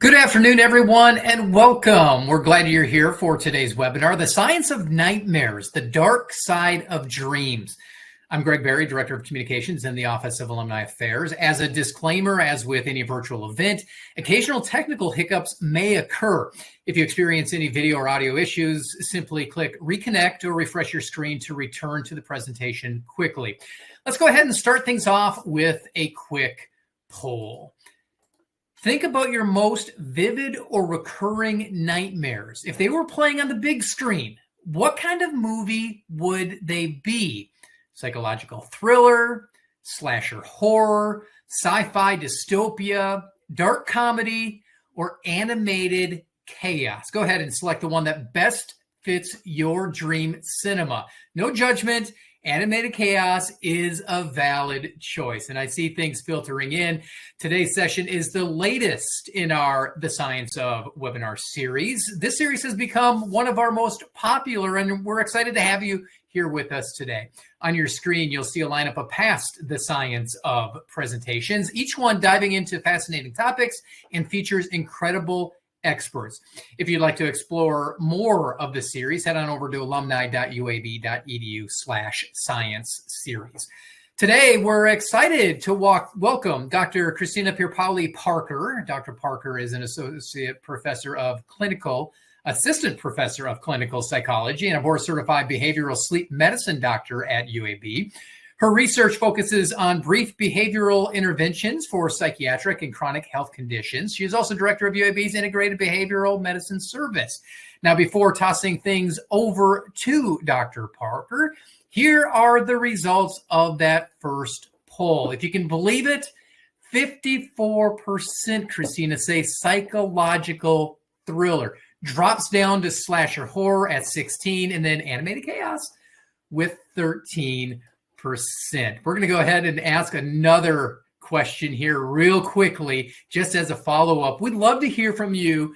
Good afternoon, everyone, and welcome. We're glad you're here for today's webinar, The Science of Nightmares, the Dark Side of Dreams. I'm Greg Berry, Director of Communications in the Office of Alumni Affairs. As a disclaimer, as with any virtual event, occasional technical hiccups may occur. If you experience any video or audio issues, simply click reconnect or refresh your screen to return to the presentation quickly. Let's go ahead and start things off with a quick poll. Think about your most vivid or recurring nightmares. If they were playing on the big screen, what kind of movie would they be? Psychological thriller, slasher horror, sci-fi dystopia, dark comedy, or animated chaos? Go ahead and select the one that best fits your dream cinema. No judgment. Animated chaos is a valid choice. And I see things filtering in. Today's session is the latest in our The Science of webinar series. This series has become one of our most popular, and we're excited to have you here with us today. On your screen, you'll see a lineup of past The Science of presentations, each one diving into fascinating topics and features incredible experts. If you'd like to explore more of the series, head on over to alumni.uab.edu/science series. Today, we're excited to welcome Dr. Christina Pierpaoli Parker. Dr. Parker is an assistant professor of clinical psychology and a board-certified behavioral sleep medicine doctor at UAB. Her research focuses on brief behavioral interventions for psychiatric and chronic health conditions. She is also director of UAB's Integrated Behavioral Medicine Service. Now, before tossing things over to Dr. Parker, here are the results of that first poll. If you can believe it, 54%, Christina, say psychological thriller. Drops down to slasher horror at 16, and then animated chaos with 13%. We're going to go ahead and ask another question here real quickly, just as a follow-up. We'd love to hear from you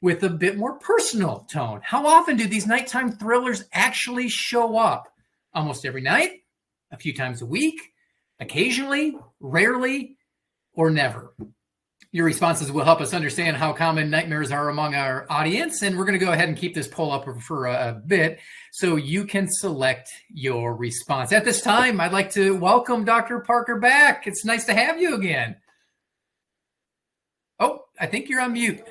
with a bit more personal tone. How often do these nighttime thrillers actually show up? Almost every night, a few times a week, occasionally, rarely, or never? Your responses will help us understand how common nightmares are among our audience, and we're going to go ahead and keep this poll up for a bit so you can select your response. At this time, I'd like to welcome Dr. Parker back. It's nice to have you again. Oh, I think you're on mute.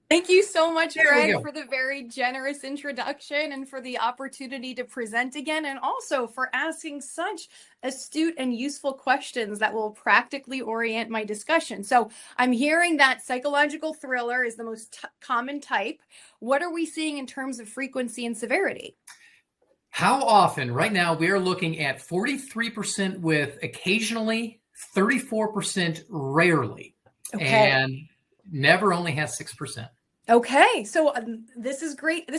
Thank you so much, Greg, for the very generous introduction and for the opportunity to present again, and also for asking such astute and useful questions that will practically orient my discussion. So I'm hearing that psychological thriller is the most common type. What are we seeing in terms of frequency and severity? How often? Right now, we are looking at 43% with occasionally, 34% rarely, and never only has 6%. Okay, so this is great.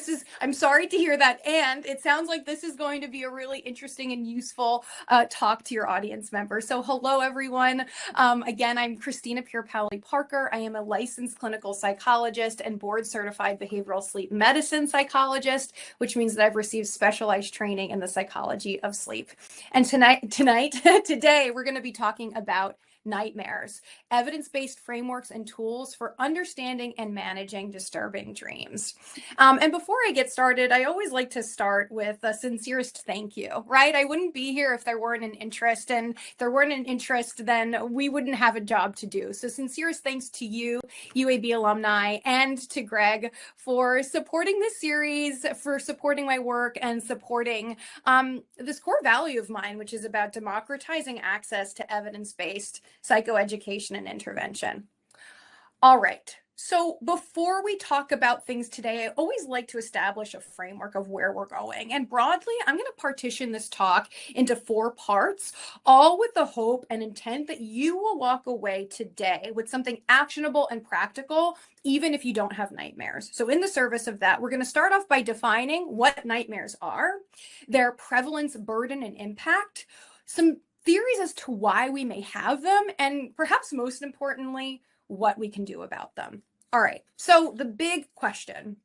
I'm sorry to hear that. And it sounds like this is going to be a really interesting and useful talk to your audience members. So hello, everyone. Again, I'm Christina Pierpaoli Parker. I am a licensed clinical psychologist and board certified behavioral sleep medicine psychologist, which means that I've received specialized training in the psychology of sleep. And today, we're going to be talking about nightmares, evidence-based frameworks and tools for understanding and managing disturbing dreams. And before I get started, I always like to start with the sincerest thank you, right? I wouldn't be here if there weren't an interest, and if there weren't an interest, then we wouldn't have a job to do. So sincerest thanks to you, UAB alumni, and to Greg for supporting this series, for supporting my work, and supporting this core value of mine, which is about democratizing access to evidence-based psychoeducation and intervention. All right. So before we talk about things today, I always like to establish a framework of where we're going. And broadly, I'm going to partition this talk into 4 parts, all with the hope and intent that you will walk away today with something actionable and practical, even if you don't have nightmares. So in the service of that, we're going to start off by defining what nightmares are, their prevalence, burden, and impact, some theories as to why we may have them, and perhaps most importantly, what we can do about them. All right, so the big question,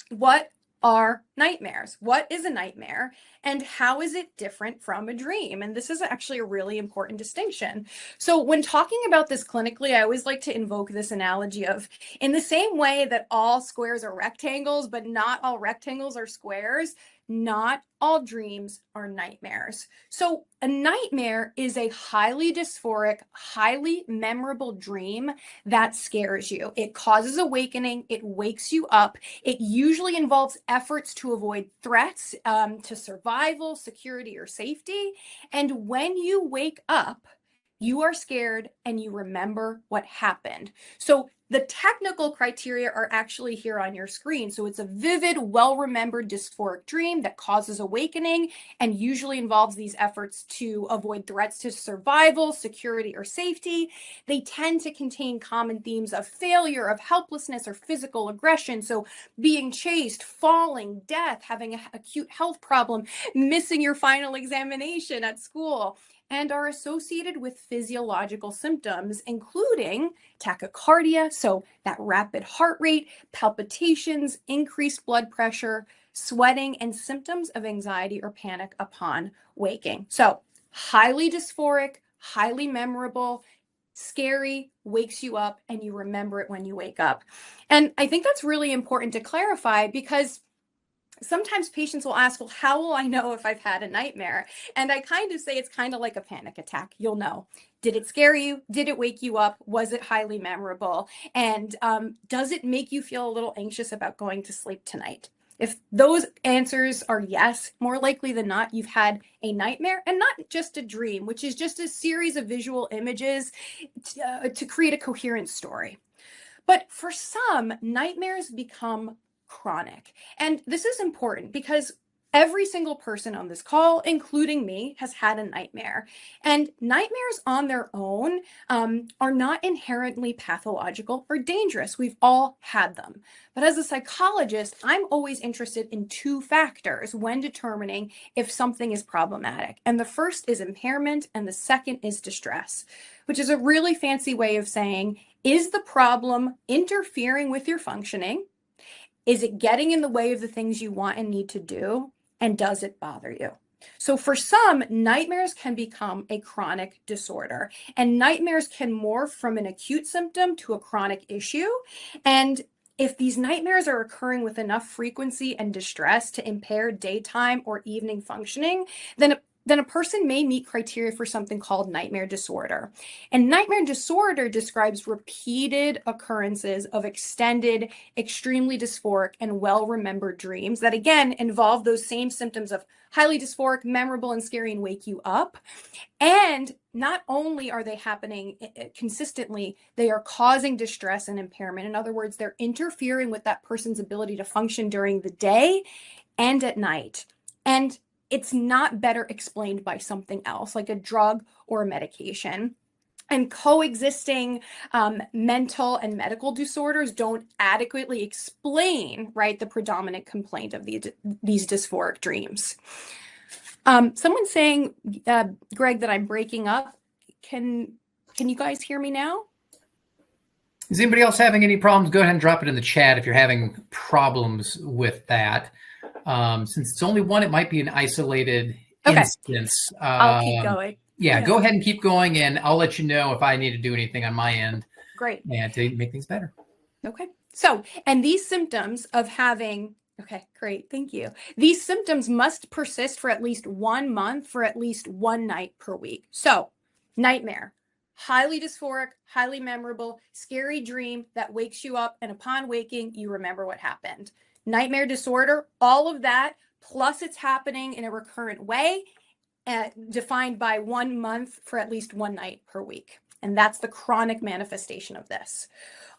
what are nightmares? What is a nightmare and how is it different from a dream? And this is actually a really important distinction. So when talking about this clinically, I always like to invoke this analogy of, in the same way that all squares are rectangles, but not all rectangles are squares, not all dreams are nightmares. So a nightmare is a highly dysphoric, highly memorable dream that scares you. It causes awakening, it wakes you up. It usually involves efforts to avoid threats to survival, security, or safety. And when you wake up, you are scared and you remember what happened. So the technical criteria are actually here on your screen. So it's a vivid, well-remembered dysphoric dream that causes awakening and usually involves these efforts to avoid threats to survival, security, or safety. They tend to contain common themes of failure, of helplessness, or physical aggression. So being chased, falling, death, having an acute health problem, missing your final examination at school, and are associated with physiological symptoms, including tachycardia, so that rapid heart rate, palpitations, increased blood pressure, sweating, and symptoms of anxiety or panic upon waking. So highly dysphoric, highly memorable, scary, wakes you up, and you remember it when you wake up. And I think that's really important to clarify because sometimes patients will ask, well, how will I know if I've had a nightmare? And I kind of say it's kind of like a panic attack. You'll know. Did it scare you? Did it wake you up? Was it highly memorable? And does it make you feel a little anxious about going to sleep tonight? If those answers are yes, more likely than not, you've had a nightmare, and not just a dream, which is just a series of visual images to create a coherent story. But for some, nightmares become chronic. And this is important because every single person on this call, including me, has had a nightmare. And nightmares on their own are not inherently pathological or dangerous. We've all had them. But as a psychologist, I'm always interested in two factors when determining if something is problematic. And the first is impairment, and the second is distress, which is a really fancy way of saying, is the problem interfering with your functioning? Is it getting in the way of the things you want and need to do? And does it bother you? So for some, nightmares can become a chronic disorder, and nightmares can morph from an acute symptom to a chronic issue. And if these nightmares are occurring with enough frequency and distress to impair daytime or evening functioning, then a person may meet criteria for something called nightmare disorder. And nightmare disorder describes repeated occurrences of extended, extremely dysphoric, and well-remembered dreams that, again, involve those same symptoms of highly dysphoric, memorable, and scary, and wake you up. And not only are they happening consistently, they are causing distress and impairment. In other words, they're interfering with that person's ability to function during the day and at night. And it's not better explained by something else, like a drug or a medication. And coexisting mental and medical disorders don't adequately explain, right, the predominant complaint of these dysphoric dreams. Someone's saying, Greg, that I'm breaking up. Can you guys hear me now? Is anybody else having any problems? Go ahead and drop it in the chat if you're having problems with that. Since it's only one, it might be an isolated instance. I'll keep going. Yeah, go ahead and keep going, and I'll let you know if I need to do anything on my end. Great. And to make things better. Okay. So, and these symptoms of having, okay, great. Thank you. These symptoms must persist for at least 1 month for at least one night per week. So, nightmare, highly dysphoric, highly memorable, scary dream that wakes you up, and upon waking, you remember what happened. Nightmare disorder, all of that, plus it's happening in a recurrent way, defined by 1 month for at least one night per week. And that's the chronic manifestation of this.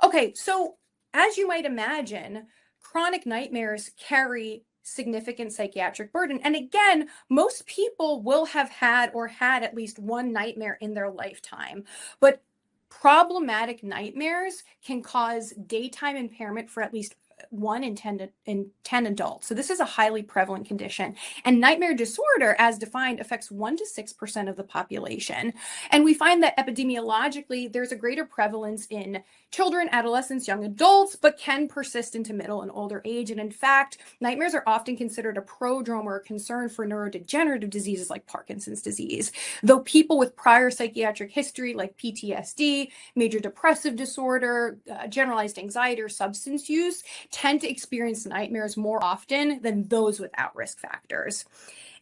Okay, so as you might imagine, chronic nightmares carry significant psychiatric burden. And again, most people will have had or had at least one nightmare in their lifetime. But problematic nightmares can cause daytime impairment for at least 1 in 10 adults. So this is a highly prevalent condition. And nightmare disorder, as defined, affects 1 to 6% of the population. And we find that epidemiologically, there's a greater prevalence in children, adolescents, young adults, but can persist into middle and older age. And in fact, nightmares are often considered a prodrome or a concern for neurodegenerative diseases like Parkinson's disease. Though people with prior psychiatric history like PTSD, major depressive disorder, generalized anxiety, or substance use tend to experience nightmares more often than those without risk factors.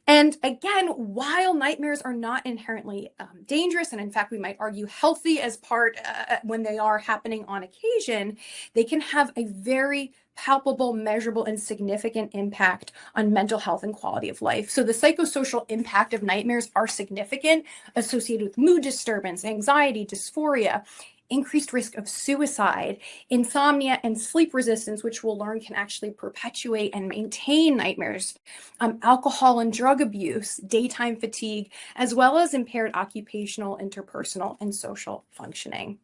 And again, while nightmares are not inherently dangerous, and in fact, we might argue healthy as part when they are happening on occasion, they can have a very palpable, measurable, and significant impact on mental health and quality of life. So the psychosocial impact of nightmares are significant, associated with mood disturbance, anxiety, dysphoria, increased risk of suicide, insomnia, and sleep resistance, which we'll learn can actually perpetuate and maintain nightmares, alcohol and drug abuse, daytime fatigue, as well as impaired occupational, interpersonal, and social functioning.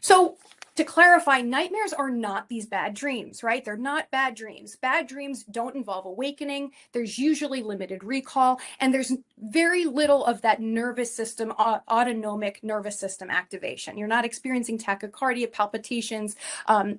So to clarify, nightmares are not these bad dreams, right? They're not bad dreams. Bad dreams don't involve awakening. There's usually limited recall, and there's very little of that nervous system, autonomic nervous system activation. You're not experiencing tachycardia, palpitations,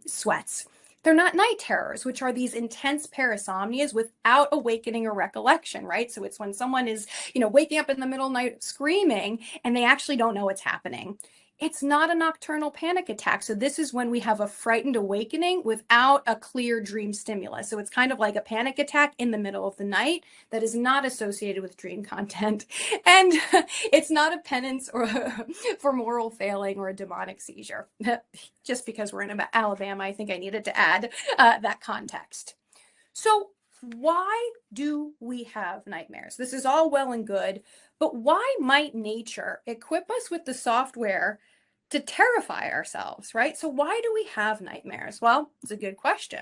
sweats. They're not night terrors, which are these intense parasomnias without awakening or recollection, right? So it's when someone is, waking up in the middle of the night screaming and they actually don't know what's happening. It's not a nocturnal panic attack. So this is when we have a frightened awakening without a clear dream stimulus. So it's kind of like a panic attack in the middle of the night that is not associated with dream content. And it's not a penance or for moral failing or a demonic seizure. Just because we're in Alabama, I think I needed to add that context. So why do we have nightmares? This is all well and good, but why might nature equip us with the software to terrify ourselves, right? So why do we have nightmares? Well, it's a good question.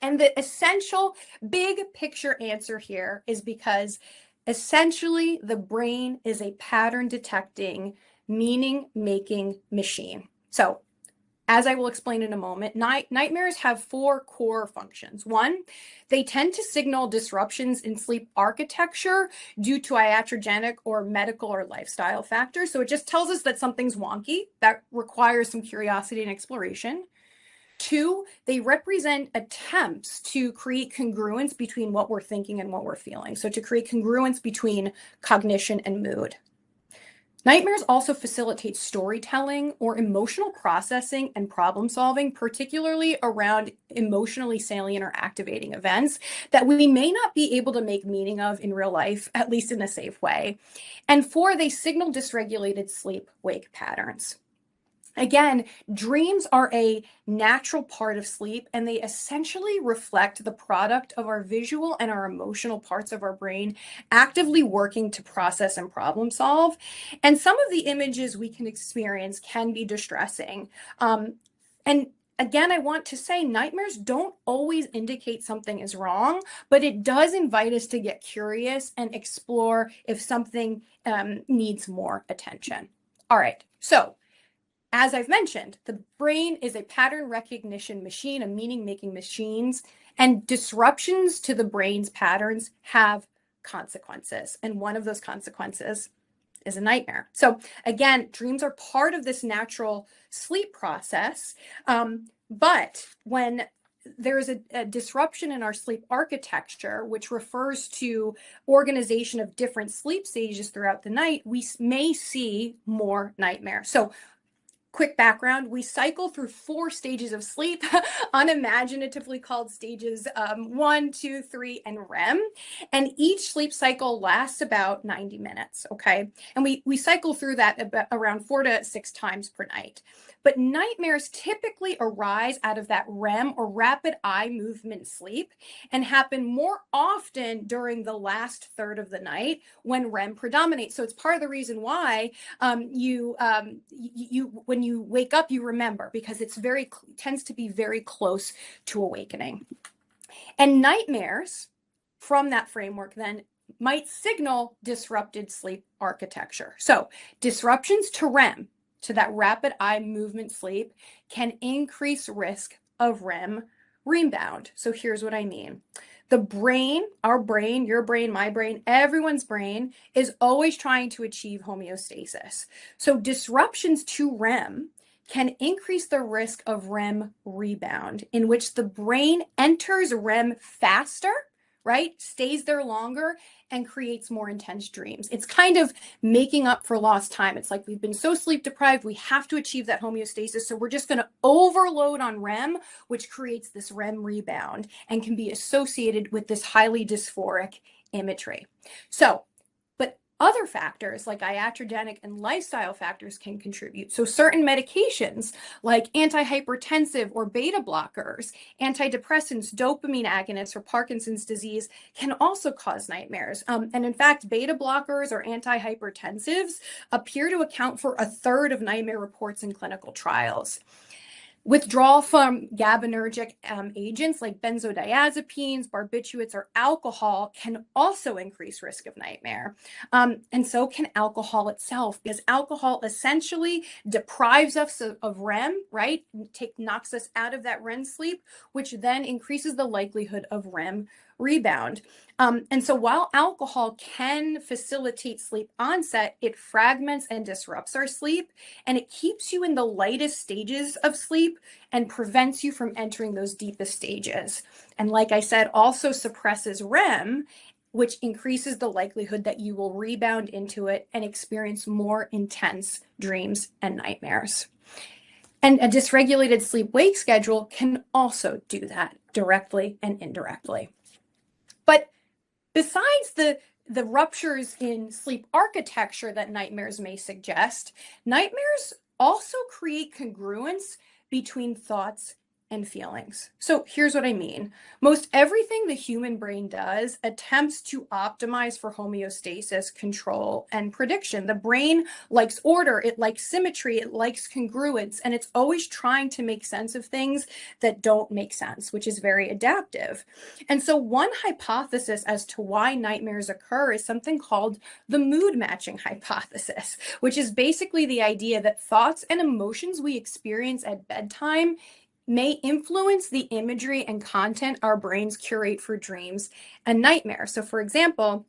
And the essential big picture answer here is because essentially the brain is a pattern detecting, meaning making machine. So as I will explain in a moment, nightmares have 4 core functions. 1, they tend to signal disruptions in sleep architecture due to iatrogenic or medical or lifestyle factors. So it just tells us that something's wonky that requires some curiosity and exploration. 2, they represent attempts to create congruence between what we're thinking and what we're feeling. So to create congruence between cognition and mood. Nightmares also facilitate storytelling or emotional processing and problem solving, particularly around emotionally salient or activating events that we may not be able to make meaning of in real life, at least in a safe way. And 4, they signal dysregulated sleep-wake patterns. Again, dreams are a natural part of sleep, and they essentially reflect the product of our visual and our emotional parts of our brain actively working to process and problem solve. And some of the images we can experience can be distressing. And again, I want to say nightmares don't always indicate something is wrong, but it does invite us to get curious and explore if something needs more attention. All right, so as I've mentioned, the brain is a pattern recognition machine, a meaning-making machine, and disruptions to the brain's patterns have consequences. And one of those consequences is a nightmare. So again, dreams are part of this natural sleep process, but when there is a disruption in our sleep architecture, which refers to organization of different sleep stages throughout the night, we may see more nightmares. So quick background, we cycle through 4 stages of sleep, unimaginatively called stages 1, 2, 3, and REM. And each sleep cycle lasts about 90 minutes, okay? And we cycle through that around 4 to 6 times per night. But nightmares typically arise out of that REM or rapid eye movement sleep and happen more often during the last third of the night when REM predominates. So it's part of the reason why when you wake up, you remember, because it's tends to be very close to awakening. And nightmares from that framework then might signal disrupted sleep architecture. So disruptions to REM, to that rapid eye movement sleep, can increase risk of REM rebound. So here's what I mean. The brain, our brain, your brain, my brain, everyone's brain is always trying to achieve homeostasis. So disruptions to REM can increase the risk of REM rebound, in which the brain enters REM faster, right? Stays there longer and creates more intense dreams. It's kind of making up for lost time. It's like we've been so sleep deprived, we have to achieve that homeostasis. So we're just going to overload on REM, which creates this REM rebound and can be associated with this highly dysphoric imagery. So, but other factors like iatrogenic and lifestyle factors can contribute. So certain medications like antihypertensive or beta blockers, antidepressants, dopamine agonists for Parkinson's disease can also cause nightmares. And in fact, beta blockers or antihypertensives appear to account for 1/3 of nightmare reports in clinical trials. Withdrawal from GABAergic agents like benzodiazepines, barbiturates, or alcohol can also increase risk of nightmare. And so can alcohol itself, because alcohol essentially deprives us of REM, right? Knocks us out of that REM sleep, which then increases the likelihood of REM rebound. And so while alcohol can facilitate sleep onset, it fragments and disrupts our sleep, and it keeps you in the lightest stages of sleep and prevents you from entering those deepest stages. And like I said, also suppresses REM, which increases the likelihood that you will rebound into it and experience more intense dreams and nightmares. And a dysregulated sleep-wake schedule can also do that directly and indirectly. But besides the ruptures in sleep architecture that nightmares may suggest, nightmares also create congruence between thoughts and feelings. So here's what I mean. Most everything the human brain does attempts to optimize for homeostasis, control, and prediction. The brain likes order, it likes symmetry, it likes congruence, and it's always trying to make sense of things that don't make sense, which is very adaptive. And so one hypothesis as to why nightmares occur is something called the mood matching hypothesis, which is basically the idea that thoughts and emotions we experience at bedtime may influence the imagery and content our brains curate for dreams and nightmares. So for example,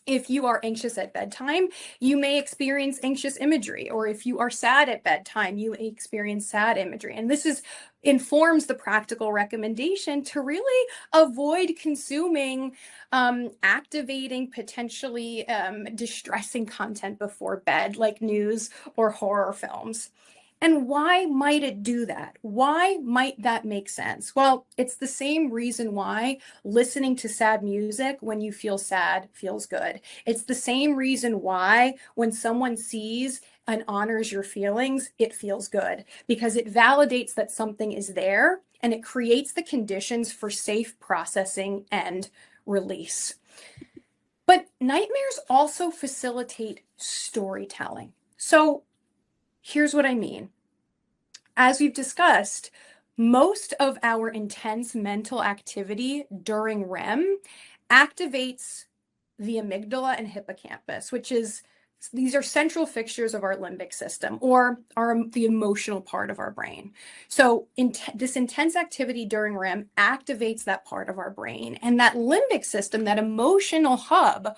if you are anxious at bedtime, you may experience anxious imagery, or if you are sad at bedtime, you may experience sad imagery. And this informs the practical recommendation to really avoid consuming activating, potentially distressing content before bed, like news or horror films. And why might it do that? Why might that make sense? Well, it's the same reason why listening to sad music when you feel sad feels good. It's the same reason why when someone sees and honors your feelings, it feels good, because it validates that something is there and it creates the conditions for safe processing and release. But nightmares also facilitate storytelling. So here's what I mean. As we've discussed, most of our intense mental activity during REM activates the amygdala and hippocampus, these are central fixtures of our limbic system, or the emotional part of our brain. So this intense activity during REM activates that part of our brain, and that limbic system, that emotional hub,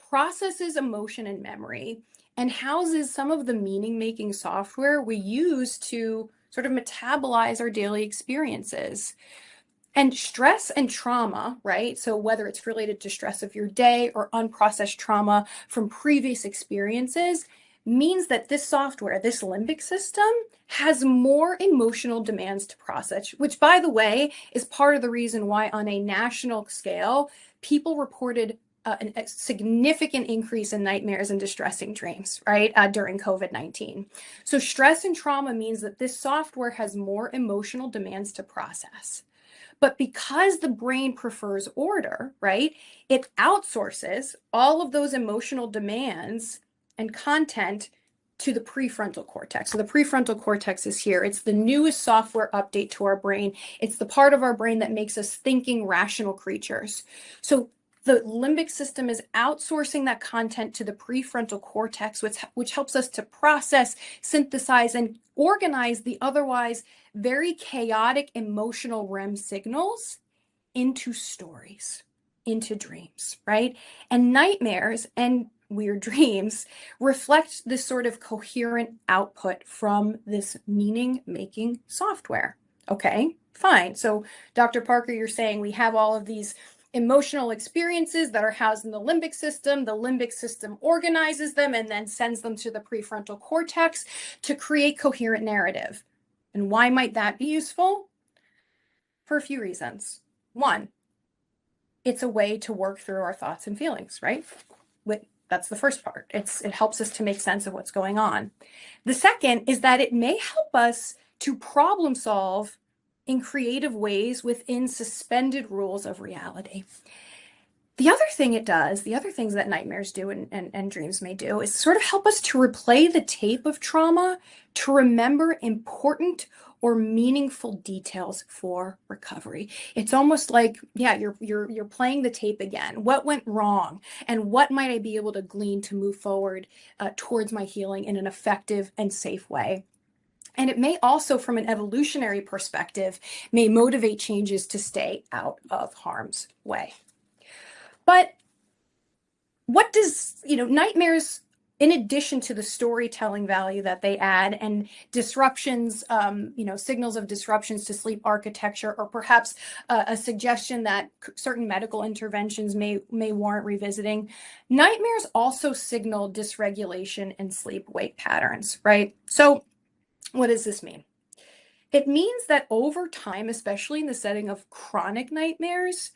processes emotion and memory and houses some of the meaning-making software we use to sort of metabolize our daily experiences. And stress and trauma, right? So whether it's related to stress of your day or unprocessed trauma from previous experiences, means that this software, this limbic system, has more emotional demands to process, which, by the way, is part of the reason why on a national scale, people reported a significant increase in nightmares and distressing dreams, right, during COVID-19. So stress and trauma means that this software has more emotional demands to process. But because the brain prefers order, right, it outsources all of those emotional demands and content to the prefrontal cortex. So the prefrontal cortex is here. It's the newest software update to our brain. It's the part of our brain that makes us thinking, rational creatures. So The limbic system is outsourcing that content to the prefrontal cortex, which helps us to process, synthesize, and organize the otherwise very chaotic emotional REM signals into stories, into dreams, right? And nightmares and weird dreams reflect this sort of coherent output from this meaning-making software. Okay, fine. So Dr. Parker, you're saying we have all of these emotional experiences that are housed in the limbic system. The limbic system organizes them and then sends them to the prefrontal cortex to create coherent narrative. And why might that be useful? For a few reasons. One, it's a way to work through our thoughts and feelings, right? That's the first part. It helps us to make sense of what's going on. The second is that it may help us to problem solve in creative ways within suspended rules of reality. The other thing it does, the other things that nightmares do and dreams may do, is sort of help us to replay the tape of trauma to remember important or meaningful details for recovery. It's almost like, yeah, you're playing the tape again. What went wrong, and what might I be able to glean to move forward towards my healing in an effective and safe way? And it may also, from an evolutionary perspective, may motivate changes to stay out of harm's way. But what does, nightmares, in addition to the storytelling value that they add and disruptions, signals of disruptions to sleep architecture, or perhaps a suggestion that certain medical interventions may warrant revisiting, nightmares also signal dysregulation in sleep-wake patterns, right? So what does this mean? It means that over time, especially in the setting of chronic nightmares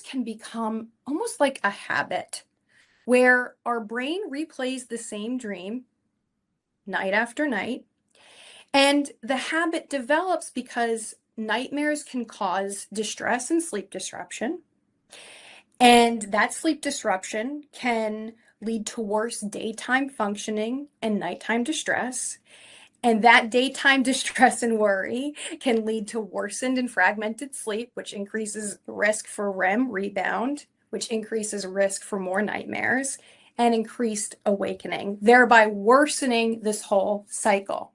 can become almost like a habit where our brain replays the same dream night after night. And the habit develops because nightmares can cause distress and sleep disruption. And that sleep disruption can lead to worse daytime functioning and nighttime distress. And that daytime distress and worry can lead to worsened and fragmented sleep, which increases risk for REM rebound, which increases risk for more nightmares and increased awakening, thereby worsening this whole cycle.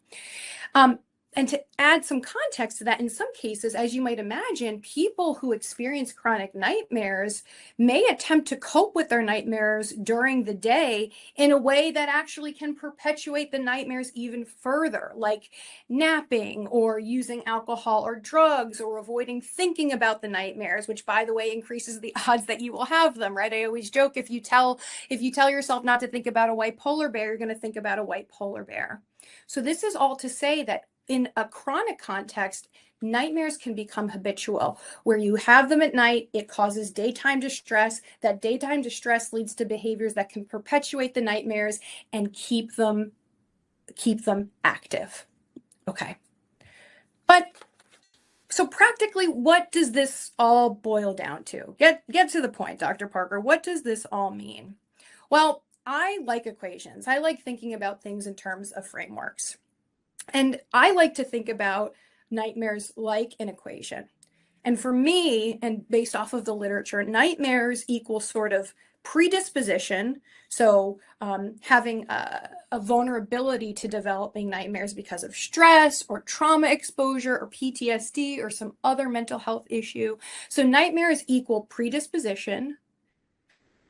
And to add some context to that, in some cases, as you might imagine, people who experience chronic nightmares may attempt to cope with their nightmares during the day in a way that actually can perpetuate the nightmares even further, like napping or using alcohol or drugs or avoiding thinking about the nightmares, which, by the way, increases the odds that you will have them, right? I always joke, if you tell yourself not to think about a white polar bear, you're going to think about a white polar bear. So this is all to say that in a chronic context, nightmares can become habitual, where you have them at night, it causes daytime distress. That daytime distress leads to behaviors that can perpetuate the nightmares and keep them active. Okay. But so practically, what does this all boil down to? Get to the point, Dr. Parker. What does this all mean? Well, I like equations. I like thinking about things in terms of frameworks. And I like to think about nightmares like an equation. And for me, and based off of the literature, nightmares equal sort of predisposition. So having a vulnerability to developing nightmares because of stress or trauma exposure or PTSD or some other mental health issue. So nightmares equal predisposition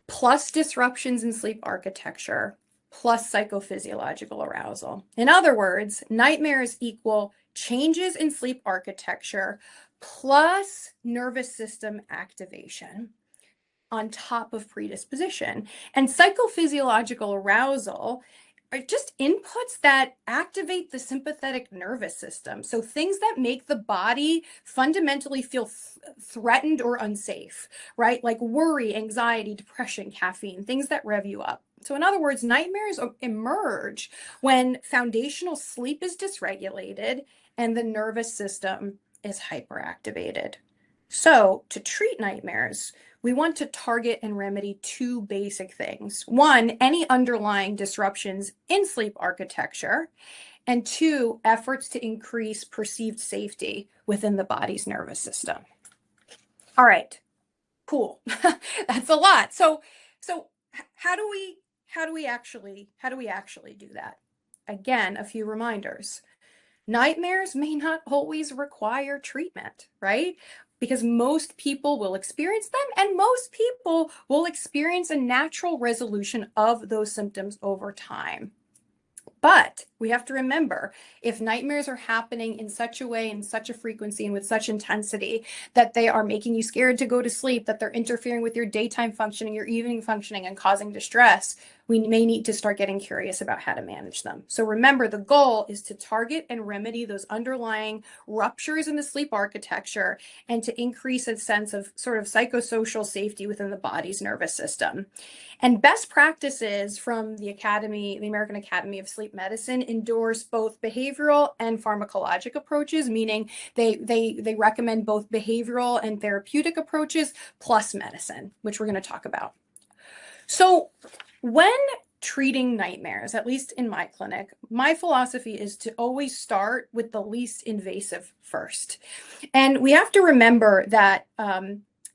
plus disruptions in sleep architecture plus psychophysiological arousal. In other words, nightmares equal changes in sleep architecture plus nervous system activation on top of predisposition. And psychophysiological arousal are just inputs that activate the sympathetic nervous system. So things that make the body fundamentally feel threatened or unsafe, right? Like worry, anxiety, depression, caffeine, things that rev you up. So in other words, nightmares emerge when foundational sleep is dysregulated and the nervous system is hyperactivated. So to treat nightmares, we want to target and remedy two basic things. One, any underlying disruptions in sleep architecture, and two, efforts to increase perceived safety within the body's nervous system. All right, Cool. That's a lot. So how do we actually do that? Again, a few reminders. Nightmares may not always require treatment, right? Because most people will experience them, and most people will experience a natural resolution of those symptoms over time. But we have to remember, if nightmares are happening in such a way, in such a frequency, and with such intensity that they are making you scared to go to sleep, that they're interfering with your daytime functioning, your evening functioning, and causing distress, we may need to start getting curious about how to manage them. So remember, the goal is to target and remedy those underlying ruptures in the sleep architecture and to increase a sense of sort of psychosocial safety within the body's nervous system. And best practices from the American Academy of Sleep Medicine endorse both behavioral and pharmacologic approaches, meaning they recommend both behavioral and therapeutic approaches plus medicine, which we're going to talk about. So when treating nightmares, at least in my clinic, my philosophy is to always start with the least invasive first. And we have to remember that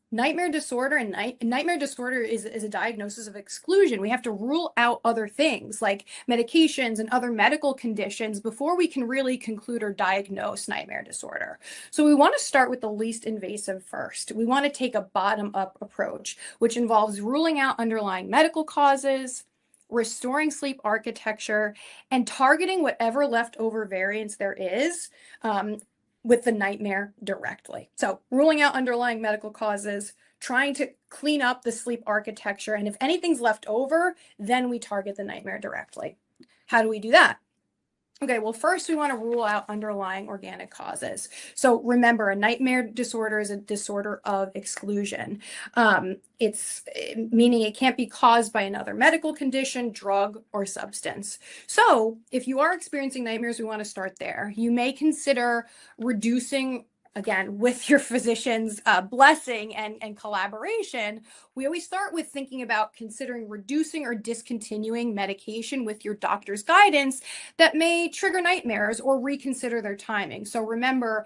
nightmare disorder is a diagnosis of exclusion. We have to rule out other things like medications and other medical conditions before we can really conclude or diagnose nightmare disorder. So we want to start with the least invasive first. We want to take a bottom-up approach, which involves ruling out underlying medical causes, restoring sleep architecture, and targeting whatever leftover variance there is with the nightmare directly. So ruling out underlying medical causes, trying to clean up the sleep architecture, and if anything's left over, then we target the nightmare directly. How do we do that? Okay, well, first we want to rule out underlying organic causes. So remember, a nightmare disorder is a disorder of exclusion. It's meaning it can't be caused by another medical condition, drug, or substance. So if you are experiencing nightmares, we want to start there. You may consider reducing, again, with your physician's blessing and collaboration. We always start with thinking about considering reducing or discontinuing medication with your doctor's guidance that may trigger nightmares or reconsider their timing. So remember,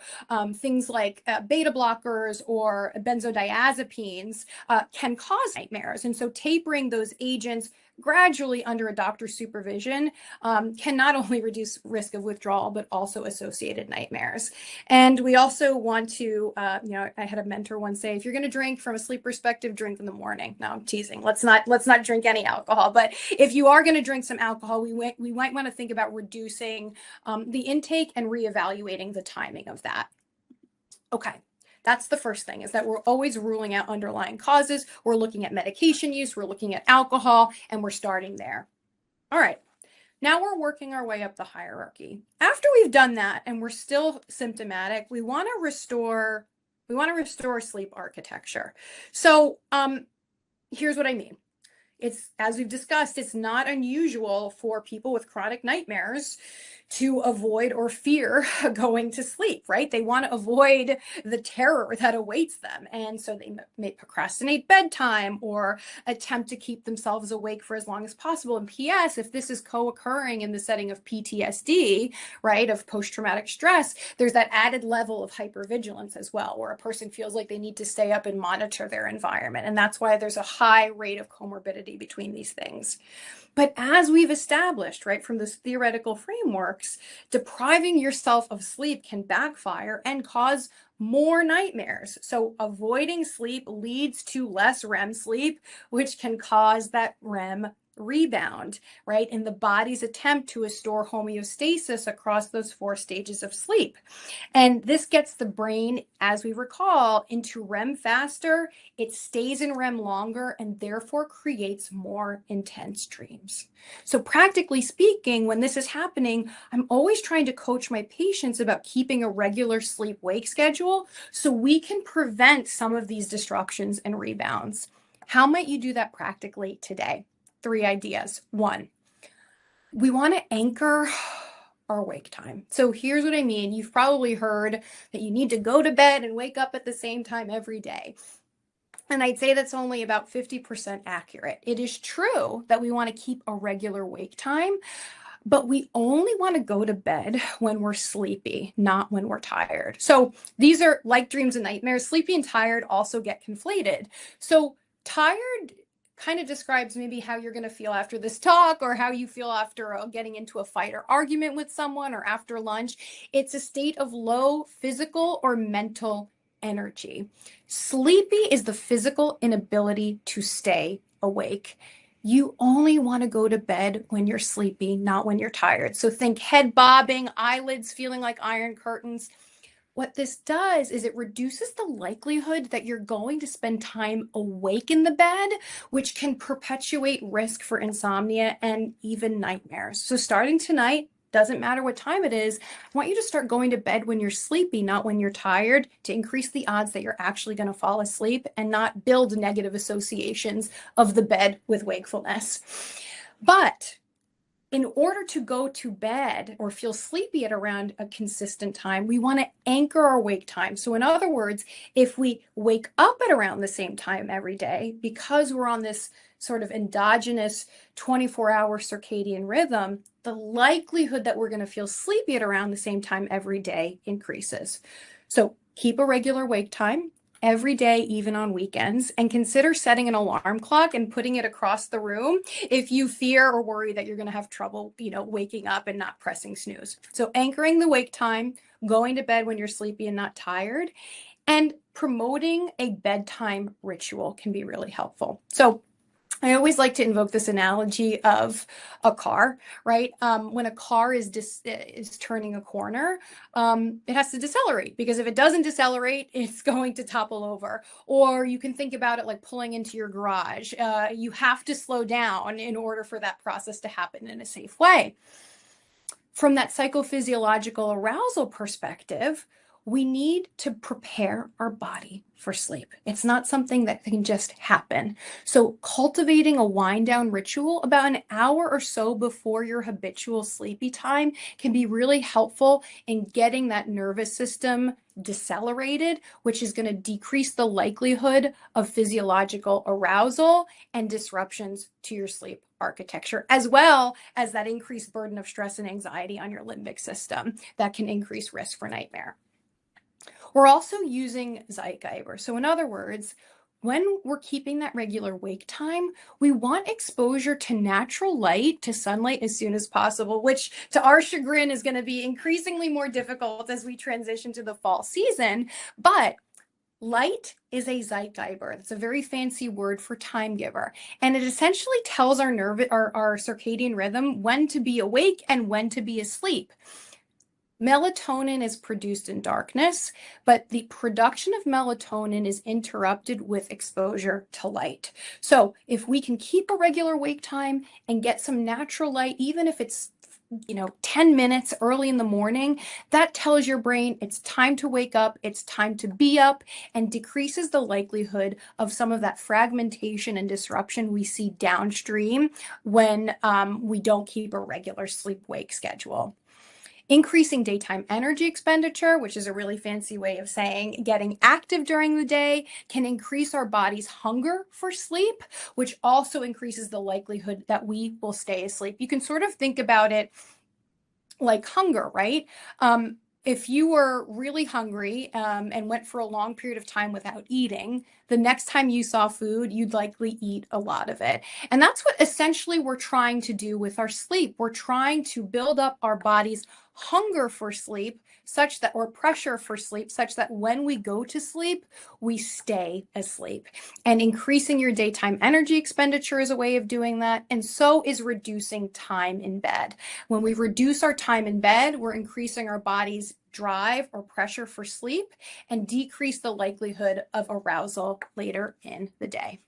things like beta blockers or benzodiazepines can cause nightmares. And so tapering those agents gradually under a doctor's supervision can not only reduce risk of withdrawal, but also associated nightmares. And we also want to, I had a mentor once say, if you're going to drink from a sleep perspective, drink in the morning. No, I'm teasing. Let's not drink any alcohol. But if you are going to drink some alcohol, we might want to think about reducing the intake and reevaluating the timing of that. Okay. That's the first thing, is that we're always ruling out underlying causes. We're looking at medication use, we're looking at alcohol, and we're starting there. All right, now we're working our way up the hierarchy. After we've done that and we're still symptomatic, we want to restore sleep architecture. So here's what I mean. It's, as we've discussed, it's not unusual for people with chronic nightmares to avoid or fear going to sleep, right? They want to avoid the terror that awaits them. And so they may procrastinate bedtime or attempt to keep themselves awake for as long as possible. And P.S., if this is co-occurring in the setting of PTSD, right, of post-traumatic stress, there's that added level of hypervigilance as well, where a person feels like they need to stay up and monitor their environment. And that's why there's a high rate of comorbidity between these things. But as we've established, right, from those theoretical frameworks, depriving yourself of sleep can backfire and cause more nightmares. So avoiding sleep leads to less REM sleep, which can cause that REM rebound, right, in the body's attempt to restore homeostasis across those 4 stages of sleep. And this gets the brain, as we recall, into REM faster. It stays in REM longer and therefore creates more intense dreams. So practically speaking, when this is happening, I'm always trying to coach my patients about keeping a regular sleep-wake schedule so we can prevent some of these disruptions and rebounds. How might you do that practically today? 3 ideas. 1, we want to anchor our wake time. So here's what I mean. You've probably heard that you need to go to bed and wake up at the same time every day. And I'd say that's only about 50% accurate. It is true that we want to keep a regular wake time, but we only want to go to bed when we're sleepy, not when we're tired. So these are like dreams and nightmares. Sleepy and tired also get conflated. So tired kind of describes maybe how you're going to feel after this talk, or how you feel after getting into a fight or argument with someone, or after lunch. It's a state of low physical or mental energy. Sleepy is the physical inability to stay awake. You only want to go to bed when you're sleepy, not when you're tired. So think head bobbing, eyelids feeling like iron curtains. What this does is it reduces the likelihood that you're going to spend time awake in the bed, which can perpetuate risk for insomnia and even nightmares. So starting tonight, doesn't matter what time it is, I want you to start going to bed when you're sleepy, not when you're tired, to increase the odds that you're actually going to fall asleep and not build negative associations of the bed with wakefulness. But in order to go to bed or feel sleepy at around a consistent time, we want to anchor our wake time. So in other words, if we wake up at around the same time every day, because we're on this sort of endogenous 24-hour circadian rhythm, the likelihood that we're going to feel sleepy at around the same time every day increases. So keep a regular wake time every day, even on weekends, and consider setting an alarm clock and putting it across the room if you fear or worry that you're going to have trouble, waking up and not pressing snooze. So anchoring the wake time, going to bed when you're sleepy and not tired, and promoting a bedtime ritual can be really helpful. So I always like to invoke this analogy of a car, right? When a car is turning a corner, it has to decelerate, because if it doesn't decelerate, it's going to topple over. Or you can think about it like pulling into your garage. You have to slow down in order for that process to happen in a safe way. From that psychophysiological arousal perspective, we need to prepare our body for sleep. It's not something that can just happen. So cultivating a wind down ritual about an hour or so before your habitual sleepy time can be really helpful in getting that nervous system decelerated, which is going to decrease the likelihood of physiological arousal and disruptions to your sleep architecture, as well as that increased burden of stress and anxiety on your limbic system that can increase risk for nightmare. We're also using 𝒌𝒂𝒓𝒄𝒆. So in other words, when we're keeping that regular wake time, we want exposure to natural light, to sunlight, as soon as possible, which to our chagrin is going to be increasingly more difficult as we transition to the fall season. But light is a 𝒌𝒂𝒓𝒄𝒆. It's a very fancy word for time giver. And it essentially tells our circadian rhythm when to be awake and when to be asleep. Melatonin is produced in darkness, but the production of melatonin is interrupted with exposure to light. So if we can keep a regular wake time and get some natural light, even if it's 10 minutes early in the morning, that tells your brain it's time to wake up, it's time to be up, and decreases the likelihood of some of that fragmentation and disruption we see downstream when we don't keep a regular sleep-wake schedule. Increasing daytime energy expenditure, which is a really fancy way of saying getting active during the day, can increase our body's hunger for sleep, which also increases the likelihood that we will stay asleep. You can sort of think about it like hunger, right? If you were really hungry and went for a long period of time without eating, the next time you saw food, you'd likely eat a lot of it. And that's what essentially we're trying to do with our sleep. We're trying to build up our body's hunger for sleep or pressure for sleep, such that when we go to sleep, we stay asleep. And increasing your daytime energy expenditure is a way of doing that. And so is reducing time in bed. When we reduce our time in bed, we're increasing our body's drive or pressure for sleep and decrease the likelihood of arousal later in the day.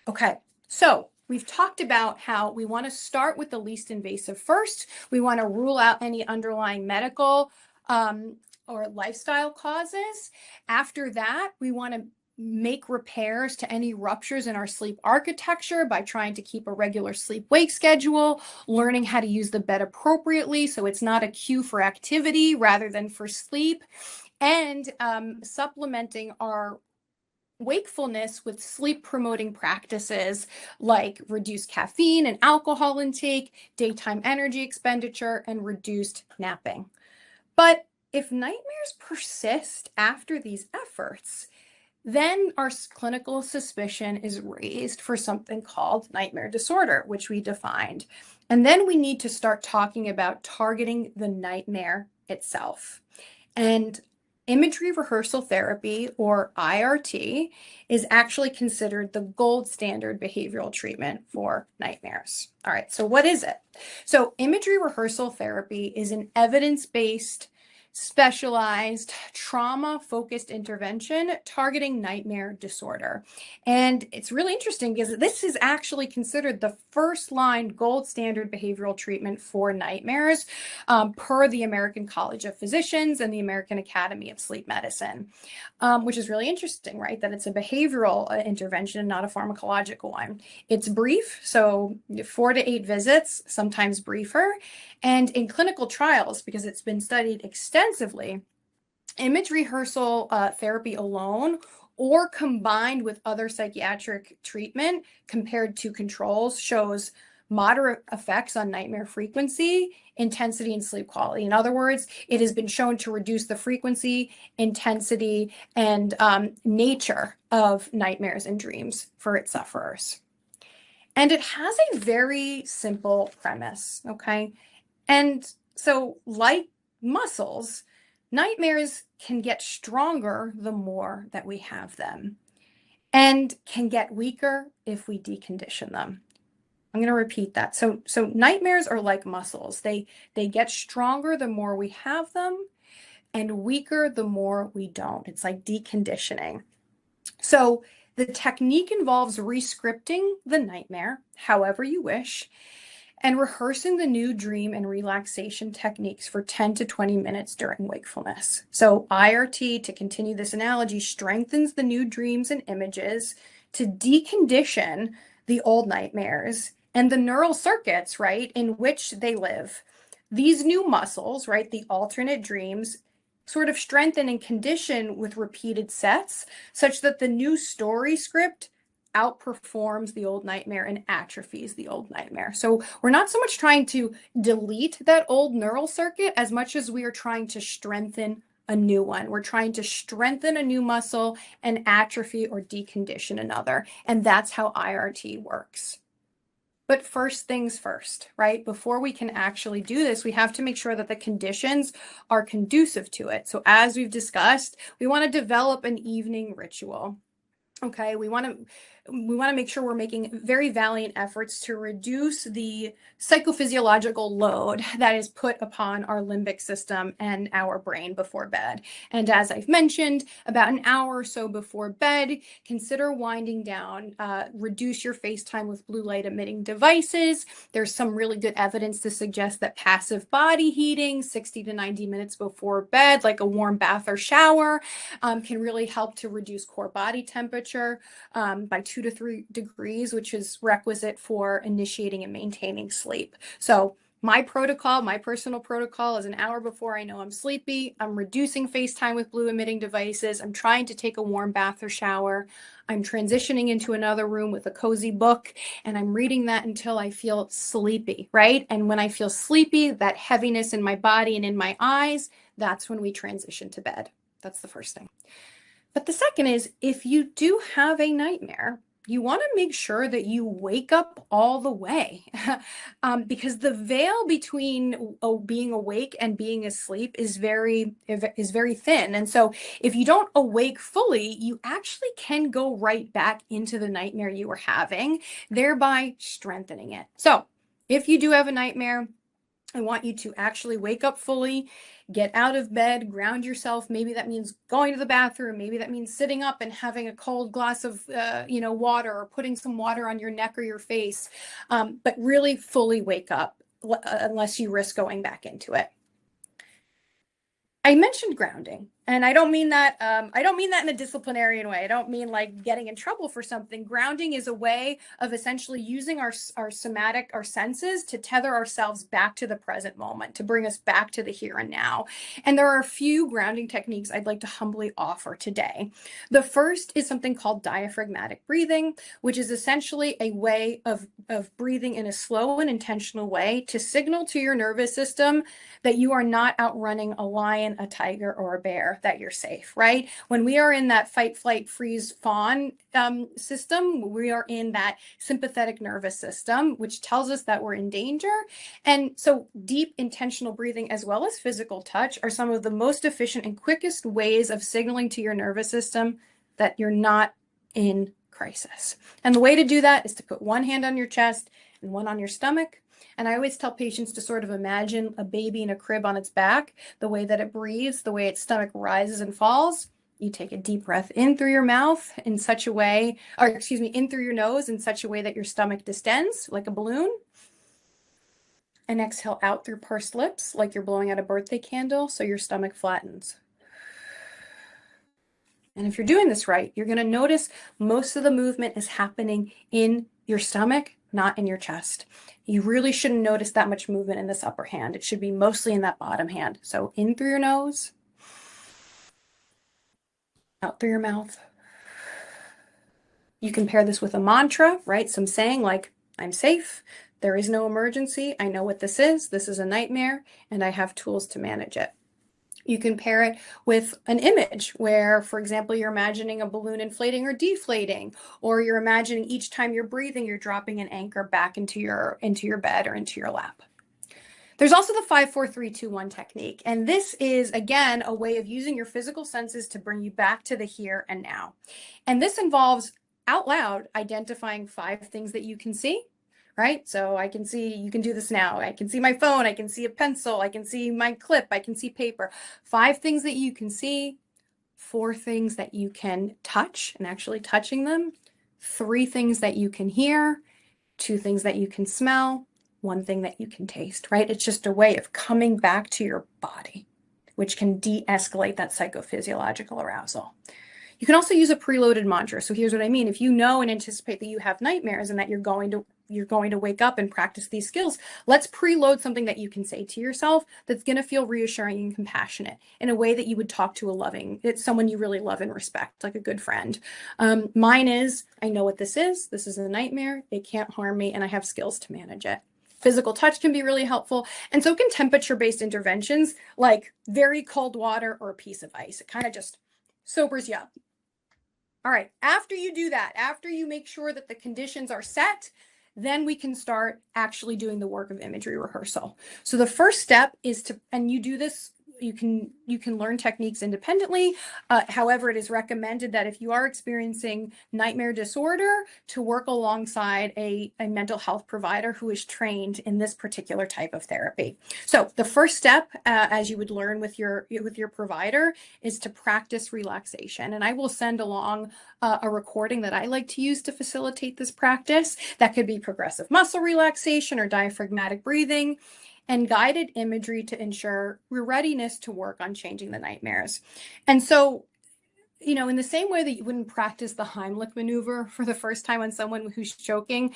Okay, so we've talked about how we want to start with the least invasive first. We want to rule out any underlying medical or lifestyle causes. After that, we want to make repairs to any ruptures in our sleep architecture by trying to keep a regular sleep-wake schedule, learning how to use the bed appropriately so it's not a cue for activity rather than for sleep, and supplementing our wakefulness with sleep promoting practices like reduced caffeine and alcohol intake, daytime energy expenditure, and reduced napping. But if nightmares persist after these efforts, then our clinical suspicion is raised for something called nightmare disorder, which we defined. And then we need to start talking about targeting the nightmare itself. And imagery rehearsal therapy, or IRT, is actually considered the gold standard behavioral treatment for nightmares. All right, so what is it? So imagery rehearsal therapy is an evidence-based, specialized, trauma-focused intervention targeting nightmare disorder. And it's really interesting because this is actually considered the first-line gold standard behavioral treatment for nightmares per the American College of Physicians and the American Academy of Sleep Medicine, which is really interesting, right? That it's a behavioral intervention and not a pharmacological one. It's brief, so 4 to 8 visits, sometimes briefer. And in clinical trials, because it's been studied extensively, image rehearsal therapy alone or combined with other psychiatric treatment compared to controls shows moderate effects on nightmare frequency, intensity, and sleep quality. In other words, it has been shown to reduce the frequency, intensity, and nature of nightmares and dreams for its sufferers. And it has a very simple premise, okay? And so, like muscles, nightmares can get stronger the more that we have them and can get weaker if we decondition them. I'm going to repeat that. So nightmares are like muscles. They get stronger the more we have them and weaker the more we don't. It's like deconditioning. So the technique involves rescripting the nightmare however you wish and rehearsing the new dream and relaxation techniques for 10 to 20 minutes during wakefulness. So IRT, to continue this analogy, strengthens the new dreams and images to decondition the old nightmares and the neural circuits, right, in which they live. These new muscles, right, the alternate dreams, sort of strengthen and condition with repeated sets such that the new story script outperforms the old nightmare and atrophies the old nightmare. So we're not so much trying to delete that old neural circuit as much as we are trying to strengthen a new one. We're trying to strengthen a new muscle and atrophy or decondition another. And that's how IRT works. But first things first, right? Before we can actually do this, we have to make sure that the conditions are conducive to it. So as we've discussed, we want to develop an evening ritual. Okay, we want to make sure we're making very valiant efforts to reduce the psychophysiological load that is put upon our limbic system and our brain before bed. And as I've mentioned, about an hour or so before bed, consider winding down, reduce your face time with blue light emitting devices. There's some really good evidence to suggest that passive body heating 60 to 90 minutes before bed, like a warm bath or shower, can really help to reduce core body temperature by 2 to 3 degrees, which is requisite for initiating and maintaining sleep. So my protocol, my personal protocol, is an hour before I know I'm sleepy. I'm reducing face time with blue emitting devices. I'm trying to take a warm bath or shower. I'm transitioning into another room with a cozy book, and I'm reading that until I feel sleepy, right? And when I feel sleepy, that heaviness in my body and in my eyes, that's when we transition to bed. That's the first thing. But the second is, if you do have a nightmare, you want to make sure that you wake up all the way because the veil between being awake and being asleep is very thin. And so if you don't awake fully, you actually can go right back into the nightmare you were having, thereby strengthening it. So if you do have a nightmare, I want you to actually wake up fully, get out of bed, ground yourself. Maybe that means going to the bathroom. Maybe that means sitting up and having a cold glass of, water, or putting some water on your neck or your face. But really fully wake up unless you risk going back into it. I mentioned grounding, and I don't mean that in a disciplinarian way. I don't mean like getting in trouble for something. Grounding is a way of essentially using our senses to tether ourselves back to the present moment, to bring us back to the here and now. And there are a few grounding techniques I'd like to humbly offer today. The first is something called diaphragmatic breathing, which is essentially a way of breathing in a slow and intentional way to signal to your nervous system that you are not outrunning a lion, a tiger, or a bear, that you're safe, right? When we are in that fight, flight, freeze, fawn system, we are in that sympathetic nervous system, which tells us that we're in danger. And so deep intentional breathing as well as physical touch are some of the most efficient and quickest ways of signaling to your nervous system that you're not in crisis. And the way to do that is to put one hand on your chest and one on your stomach. And I always tell patients to sort of imagine a baby in a crib on its back, the way that it breathes, the way its stomach rises and falls. You take a deep breath in through your mouth in such a way, in through your nose in such a way that your stomach distends like a balloon. And exhale out through pursed lips like you're blowing out a birthday candle so your stomach flattens. And if you're doing this right, you're going to notice most of the movement is happening in your stomach, not in your chest. You really shouldn't notice that much movement in this upper hand. It should be mostly in that bottom hand. So in through your nose, out through your mouth. You can pair this with a mantra, right? Some saying like, I'm safe, there is no emergency, I know what this is a nightmare, and I have tools to manage it. You can pair it with an image where, for example, you're imagining a balloon inflating or deflating, or you're imagining each time you're breathing, you're dropping an anchor back into your bed or into your lap. There's also the 5, 4, 3, 2, 1 technique. And this is, again, a way of using your physical senses to bring you back to the here and now. And this involves out loud identifying 5 things that you can see. Right? So I can see, you can do this now. I can see my phone. I can see a pencil. I can see my clip. I can see paper. 5 things that you can see, 4 things that you can touch and actually touching them, 3 things that you can hear, 2 things that you can smell, 1 thing that you can taste, right? It's just a way of coming back to your body, which can de-escalate that psychophysiological arousal. You can also use a preloaded mantra. So here's what I mean. If you know and anticipate that you have nightmares and that you're going to wake up and practice these skills, let's preload something that you can say to yourself that's going to feel reassuring and compassionate in a way that you would talk to it's someone you really love and respect, like a good friend. Mine is, I know what this is a nightmare, it can't harm me, and I have skills to manage it. Physical touch can be really helpful, and so can temperature-based interventions like very cold water or a piece of ice. It kind of just sobers you up. All right, after you do that, after you make sure that the conditions are set, then we can start actually doing the work of imagery rehearsal. So the first step is to, and you do this, you can learn techniques independently. However, it is recommended that if you are experiencing nightmare disorder, to work alongside a mental health provider who is trained in this particular type of therapy. So the first step, as you would learn with your provider, is to practice relaxation. And I will send along a recording that I like to use to facilitate this practice. That could be progressive muscle relaxation or diaphragmatic breathing, and guided imagery to ensure your readiness to work on changing the nightmares. And so, in the same way that you wouldn't practice the Heimlich maneuver for the first time on someone who's choking,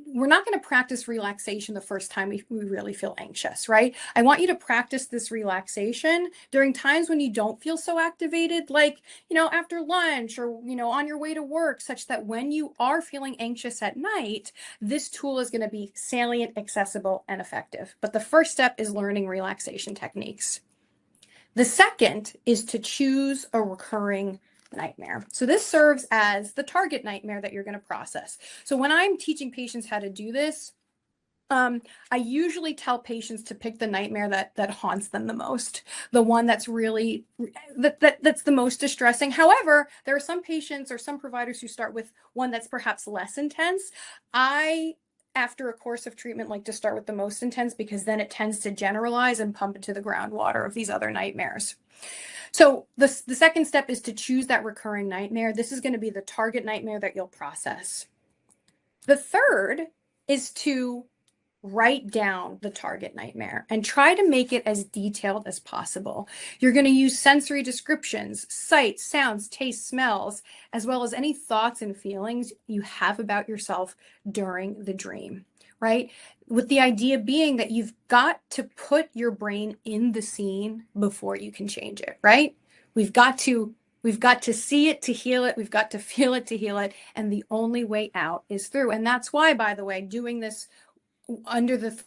we're not going to practice relaxation the first time we really feel anxious, right? I want you to practice this relaxation during times when you don't feel so activated, like, after lunch or, on your way to work, such that when you are feeling anxious at night, this tool is going to be salient, accessible, and effective. But the first step is learning relaxation techniques. The second is to choose a recurring nightmare. So this serves as the target nightmare that you're going to process. So when I'm teaching patients how to do this, I usually tell patients to pick the nightmare that haunts them the most, the one that's really, that's the most distressing. However, there are some patients or some providers who start with one that's perhaps less intense. After a course of treatment, like to start with the most intense, because then it tends to generalize and pump into the groundwater of these other nightmares. So the second step is to choose that recurring nightmare. This is going to be the target nightmare that you'll process. The third is to write down the target nightmare and try to make it as detailed as possible. You're going to use sensory descriptions, sights, sounds, tastes, smells, as well as any thoughts and feelings you have about yourself during the dream, right? With the idea being that you've got to put your brain in the scene before you can change it, right? We've got to see it to heal it. We've got to feel it to heal it. And the only way out is through. And that's why, by the way, doing this under the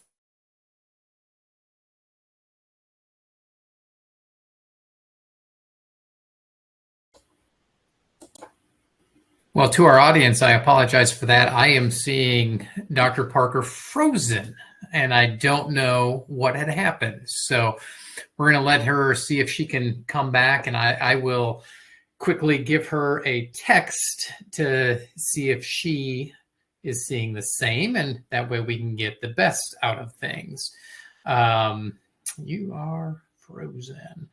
Well, to our audience, I apologize for that. I am seeing Dr. Parker frozen, and I don't know what had happened. So we're going to let her see if she can come back, and I will quickly give her a text to see if she is seeing the same, and that way we can get the best out of things. You are frozen.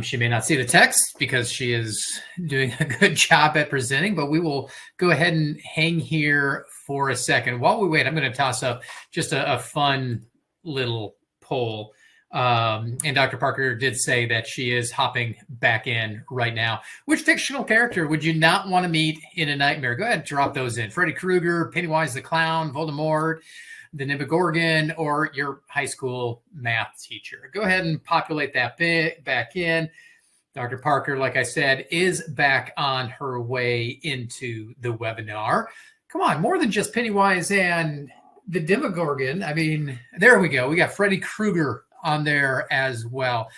She may not see the text because she is doing a good job at presenting, but we will go ahead and hang here for a second. While we wait, I'm going to toss up just a fun little poll. And Dr. Parker did say that she is hopping back in right now. Which fictional character would you not want to meet in a nightmare? Go ahead and drop those in. Freddy Krueger, Pennywise the Clown, Voldemort, the 𝑵𝒊𝒈𝒂𝒓𝒄𝒄, or your high school math teacher. Go ahead and populate that bit back in. Dr. Parker, like I said, is back on her way into the webinar. Come on, more than just Pennywise and the 𝑵𝒊𝒈𝒂𝒓𝒄𝒄. I mean, there we go. We got Freddy Krueger on there as well.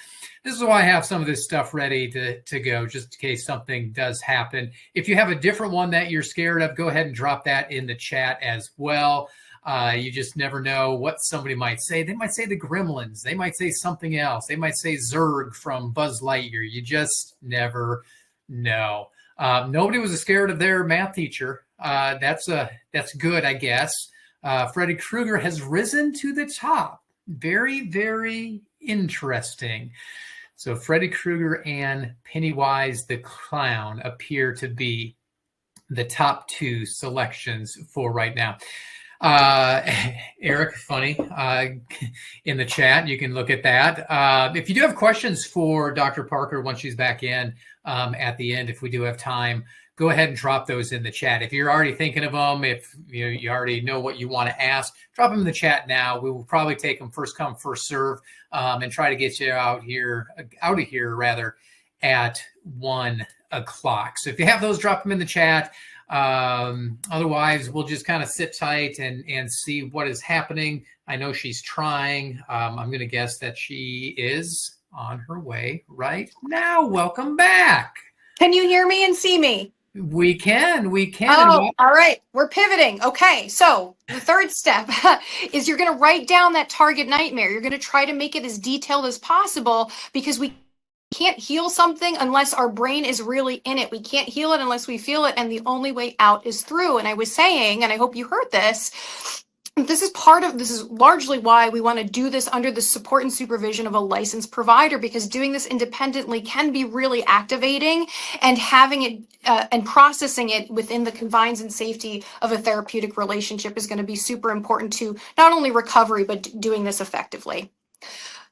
This is why I have some of this stuff ready to go, just in case something does happen. If you have a different one that you're scared of, go ahead and drop that in the chat as well. You just never know what somebody might say. They might say the Gremlins. They might say something else. They might say Zurg from Buzz Lightyear. You just never know. Nobody was scared of their math teacher. That's good, I guess. Freddy Krueger has risen to the top. Very, very interesting. So Freddy Krueger and Pennywise the Clown appear to be the top two selections for right now. Eric, funny, in the chat, you can look at that. If you do have questions for Dr. Parker once she's back in at the end, if we do have time, go ahead and drop those in the chat. If you're already thinking of them, if you already know what you want to ask, drop them in the chat now. We will probably take them first come, first serve, and try to get you out of here at 1 o'clock. So if you have those, drop them in the chat. Otherwise, we'll just kind of sit tight and see what is happening. I know she's trying. I'm going to guess that she is on her way right now. Welcome back. Can you hear me and see me? We can. Oh, all right. We're pivoting. Okay. So the third step is you're going to write down that target nightmare. You're going to try to make it as detailed as possible because we can't heal something unless our brain is really in it. We can't heal it unless we feel it. And the only way out is through. And I was saying, and I hope you heard this, this is largely why we want to do this under the support and supervision of a licensed provider, because doing this independently can be really activating, and having it and processing it within the confines and safety of a therapeutic relationship is going to be super important to not only recovery, but doing this effectively.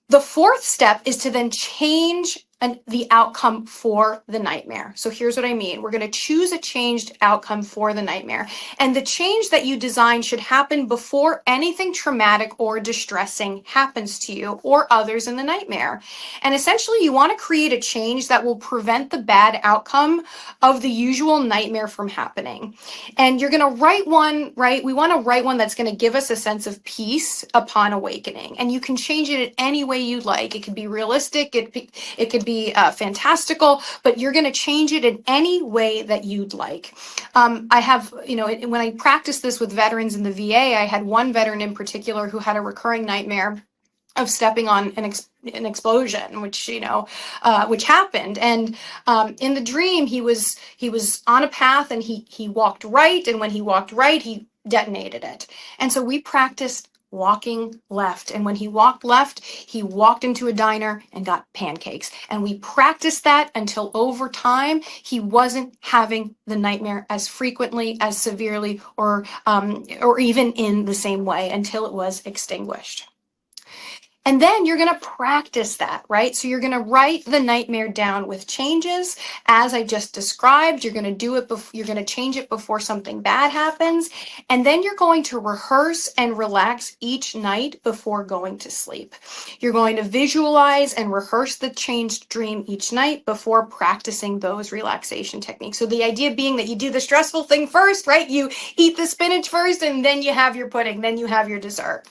The fourth step is to then change the outcome for the nightmare. So here's what I mean. We're going to choose a changed outcome for the nightmare. And the change that you design should happen before anything traumatic or distressing happens to you or others in the nightmare. And essentially, you want to create a change that will prevent the bad outcome of the usual nightmare from happening. And you're going to write one, right? We want to write one that's going to give us a sense of peace upon awakening. And you can change it in any way you like. It could be realistic. It could be fantastical, but you're going to change it in any way that you'd like. I have, when I practiced this with veterans in the VA, I had one veteran in particular who had a recurring nightmare of stepping on an explosion, which happened. And in the dream, he was on a path, and he walked right, and when he walked right, he detonated it. And so we practiced walking left. And when he walked left, he walked into a diner and got pancakes. And we practiced that until over time, he wasn't having the nightmare as frequently, as severely, or even in the same way until it was extinguished. And then you're going to practice that, right? So you're going to write the nightmare down with changes, as I just described. You're going to do it you're going to change it before something bad happens. And then you're going to rehearse and relax each night before going to sleep. You're going to visualize and rehearse the changed dream each night before practicing those relaxation techniques. So the idea being that you do the stressful thing first, right? You eat the spinach first, and then you have your pudding, then you have your dessert.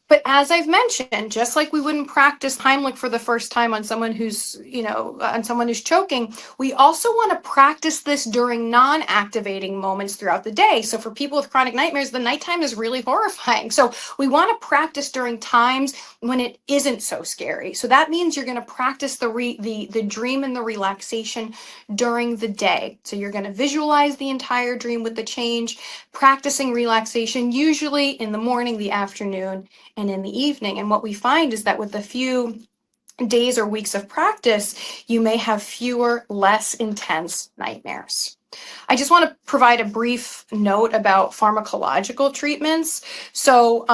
But as I've mentioned, just like we wouldn't practice Heimlich for the first time on someone who's, on someone who's choking, we also want to practice this during non-activating moments throughout the day. So for people with chronic nightmares, the nighttime is really horrifying. So we want to practice during times when it isn't so scary. So that means you're going to practice the dream and the relaxation during the day. So you're going to visualize the entire dream with the change, practicing relaxation, usually in the morning, the afternoon, and in the evening. And what we find is that with a few days or weeks of practice, you may have fewer, less intense nightmares. I just want to provide a brief note about pharmacological treatments. So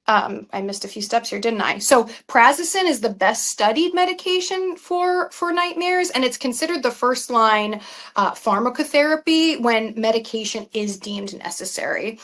I missed a few steps here, didn't I? So prazosin is the best studied medication for nightmares, and it's considered the first line pharmacotherapy when medication is deemed necessary.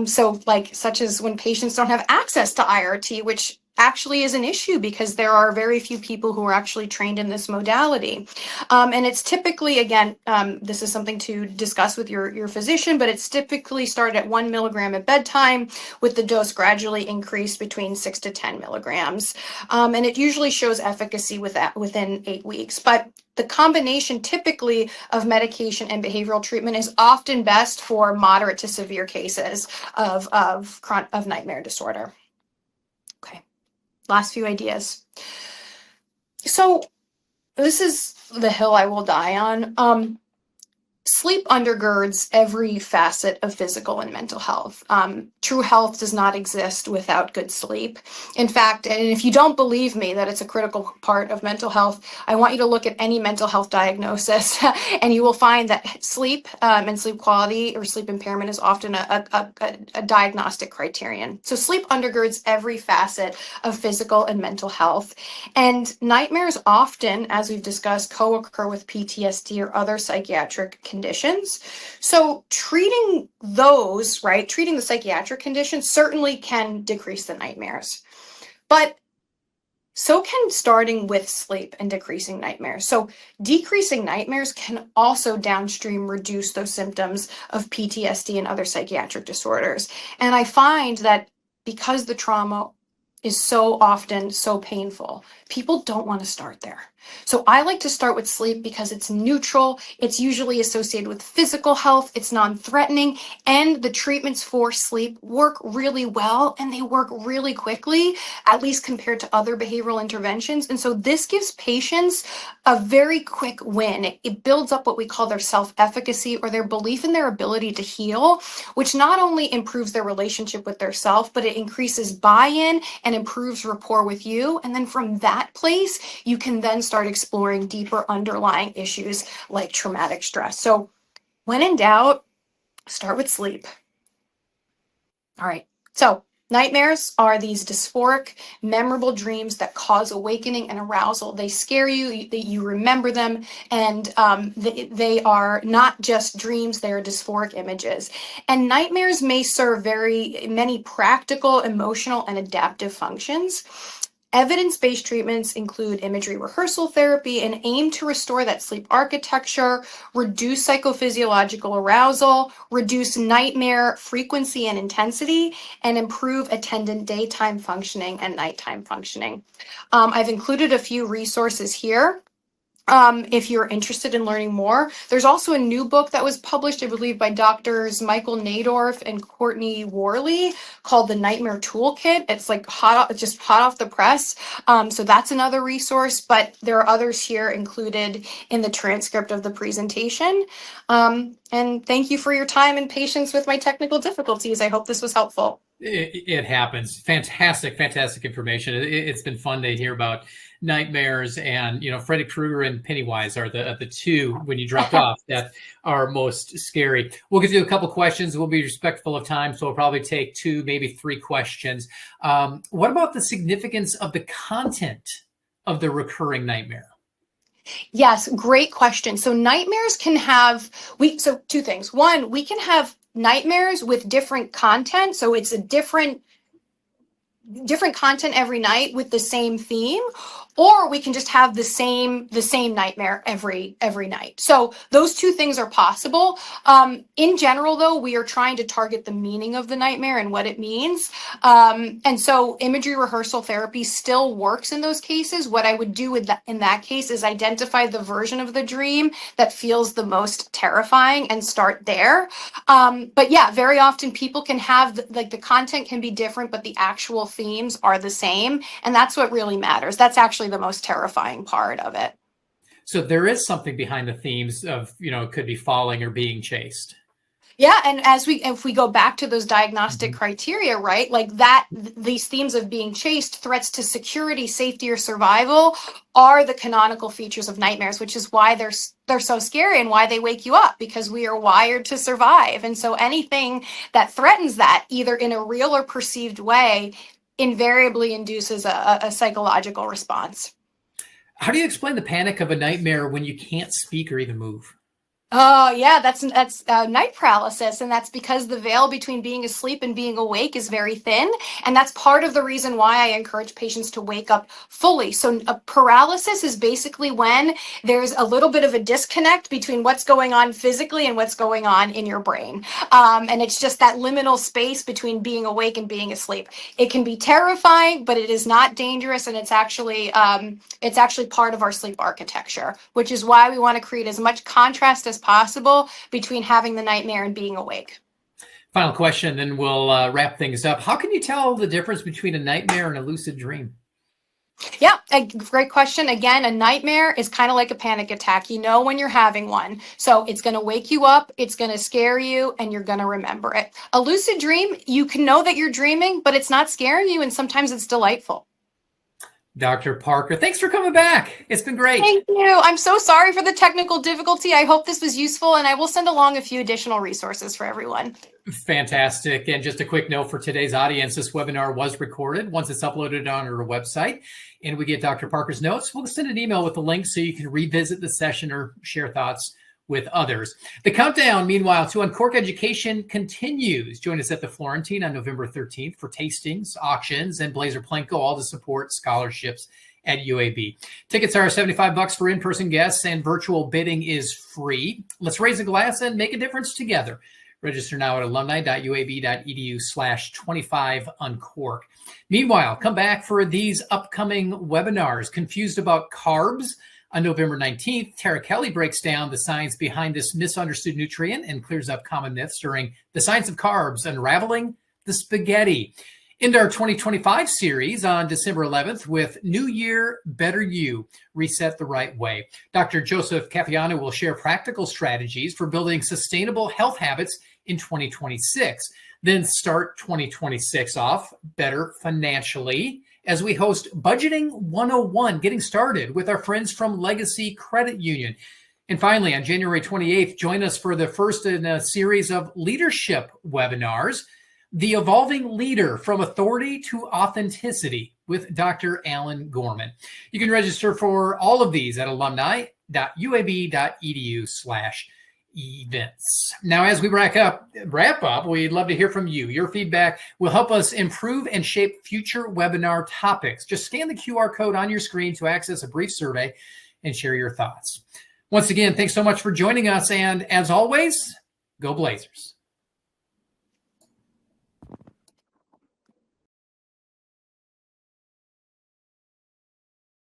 Such as when patients don't have access to IRT, which actually is an issue because there are very few people who are actually trained in this modality. And it's typically, again, this is something to discuss with your physician, but it's typically started at 1 milligram at bedtime with the dose gradually increased between 6 to 10 milligrams. And it usually shows efficacy within 8 weeks. But the combination typically of medication and behavioral treatment is often best for moderate to severe cases of nightmare disorder. Okay. Last few ideas. So this is the hill I will die on. Sleep undergirds every facet of physical and mental health. True health does not exist without good sleep. In fact, and if you don't believe me that it's a critical part of mental health, I want you to look at any mental health diagnosis and you will find that sleep and sleep quality or sleep impairment is often a diagnostic criterion. So sleep undergirds every facet of physical and mental health. And nightmares often, as we've discussed, co-occur with PTSD or other psychiatric conditions. So treating those, right, treating the psychiatric conditions certainly can decrease the nightmares. But so can starting with sleep and decreasing nightmares. So decreasing nightmares can also downstream reduce those symptoms of PTSD and other psychiatric disorders. And I find that because the trauma is so often so painful, people don't want to start there. So I like to start with sleep because it's neutral, it's usually associated with physical health, it's non-threatening, and the treatments for sleep work really well and they work really quickly, at least compared to other behavioral interventions. And so this gives patients a very quick win. It builds up what we call their self-efficacy or their belief in their ability to heal, which not only improves their relationship with their self, but it increases buy-in and improves rapport with you. And then from that place, you can then start exploring deeper underlying issues like traumatic stress. So when in doubt, start with sleep. All right. So nightmares are these dysphoric, memorable dreams that cause awakening and arousal. They scare you, you remember them, and they are not just dreams, they are dysphoric images. And nightmares may serve very many practical, emotional, and adaptive functions. Evidence-based treatments include imagery rehearsal therapy and aim to restore that sleep architecture, reduce psychophysiological arousal, reduce nightmare frequency and intensity, and improve attendant daytime functioning and nighttime functioning. I've included a few resources here. if you're interested in learning more. There's also a new book that was published, I believe, by doctors Michael Nadorf and Courtney Worley called The Nightmare Toolkit. It's like just hot off the press. So that's another resource, but there are others here included in the transcript of the presentation. And thank you for your time and patience with my technical difficulties. I hope this was helpful. It happens. Fantastic information. It's been fun to hear about nightmares, and Freddy Krueger and Pennywise are the two, when you dropped off, that are most scary. We'll get to a couple questions. We'll be respectful of time, so we'll probably take 2, maybe 3 questions. What about the significance of the content of the recurring nightmare? Yes, great question. So nightmares can have, so 2 things. One, we can have nightmares with different content. So it's a different content every night with the same theme, or we can just have the same nightmare every night. So those 2 things are possible. In general, though, we are trying to target the meaning of the nightmare and what it means. And so imagery rehearsal therapy still works in those cases. What I would do in that case is identify the version of the dream that feels the most terrifying and start there. But yeah, very often people can have the content can be different, but the actual themes are the same. And that's what really matters. That's actually the most terrifying part of it. So there is something behind the themes of, it could be falling or being chased. Yeah, and if we go back to those diagnostic criteria, right, like these themes of being chased, threats to security, safety, or survival are the canonical features of nightmares, which is why they're so scary and why they wake you up, because we are wired to survive. And so anything that threatens that, either in a real or perceived way, invariably induces a psychological response. How do you explain the panic of a nightmare when you can't speak or even move? Oh, yeah, that's night paralysis. And that's because the veil between being asleep and being awake is very thin. And that's part of the reason why I encourage patients to wake up fully. So a paralysis is basically when there's a little bit of a disconnect between what's going on physically and what's going on in your brain. And it's just that liminal space between being awake and being asleep. It can be terrifying, but it is not dangerous. And it's actually part of our sleep architecture, which is why we want to create as much contrast as possible between having the nightmare and being awake. Final question, then we'll wrap things up. How can you tell the difference between a nightmare and a lucid dream? Yeah, a great question. Again, a nightmare is kind of like a panic attack. You know when you're having one. So it's going to wake you up, it's going to scare you, and you're going to remember it. A lucid dream, you can know that you're dreaming, but it's not scaring you, and sometimes it's delightful. Dr. Parker, thanks for coming back. It's been great. Thank you. I'm so sorry for the technical difficulty. I hope this was useful, and I will send along a few additional resources for everyone. Fantastic. And just a quick note for today's audience, this webinar was recorded. Once it's uploaded on our website and we get Dr. Parker's notes, we'll send an email with the link so you can revisit the session or share thoughts with others. The countdown, meanwhile, to Uncork Education continues. Join us at the Florentine on November 13th for tastings, auctions, and Blazer Plenko, all to support scholarships at UAB. Tickets are $75 for in-person guests, and virtual bidding is free. Let's raise a glass and make a difference together. Register now at alumni.uab.edu/25uncork. Meanwhile, come back for these upcoming webinars. Confused about carbs? On November 19th, Tara Kelly breaks down the science behind this misunderstood nutrient and clears up common myths during The Science of Carbs, Unraveling the Spaghetti. Into our 2025 series on December 11th with New Year, Better You, Reset the Right Way. Dr. Joseph Capiano will share practical strategies for building sustainable health habits in 2026. Then start 2026 off better financially as we host Budgeting 101, getting started with our friends from Legacy Credit Union. And finally, on January 28th, join us for the first in a series of leadership webinars, The Evolving Leader from Authority to Authenticity with Dr. Alan Gorman. You can register for all of these at alumni.uab.edu/events. Now, as we wrap up, we'd love to hear from you. Your feedback will help us improve and shape future webinar topics. Just scan the QR code on your screen to access a brief survey and share your thoughts. Once again, thanks so much for joining us. And as always, go Blazers.